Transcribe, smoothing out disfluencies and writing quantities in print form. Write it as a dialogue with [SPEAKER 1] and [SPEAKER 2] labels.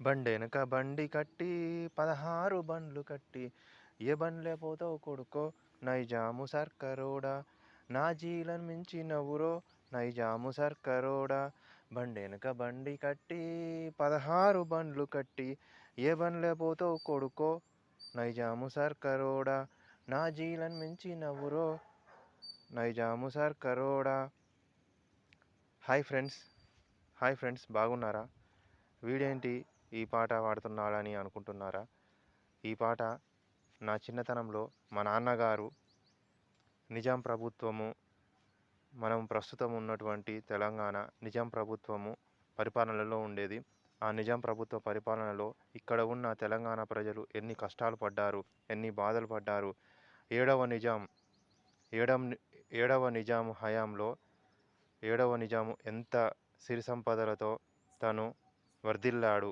[SPEAKER 1] బండెనక బండి కట్టి 16 బండ్లు కట్టి ఏ బండ్లే పోతావు కొడుకో నైజాము సర్కరోడా నా జీలను మించినవురో నైజాము సర్కరోడా బండెనక బండి కట్టి 16 బండ్లు కట్టి ఏ బండ్లే పోతావు కొడుకో నైజాము సర్కరోడా నా జీలను మించినవురో నైజాము సర్కరోడా. హాయ్ ఫ్రెండ్స్, హాయ్ ఫ్రెండ్స్, బాగున్నారా? వీడేంటి ఈ పాట పాడుతున్నాడని అనుకుంటున్నారా? ఈ పాట నా చిన్నతనంలో మా నాన్నగారు నిజాం ప్రభుత్వము, మనం ప్రస్తుతం ఉన్నటువంటి తెలంగాణ నిజాం ప్రభుత్వము పరిపాలనలో ఉండేది. ఆ నిజాం ప్రభుత్వ పరిపాలనలో ఇక్కడ ఉన్న తెలంగాణ ప్రజలు ఎన్ని కష్టాలు పడ్డారు, ఎన్ని బాధలు పడ్డారు. ఏడవ నిజాం ఏడవ ఏడవ నిజాము హయాంలో ఏడవ నిజాము ఎంత సిరి సంపదలతో తను వర్ధిల్లాడు.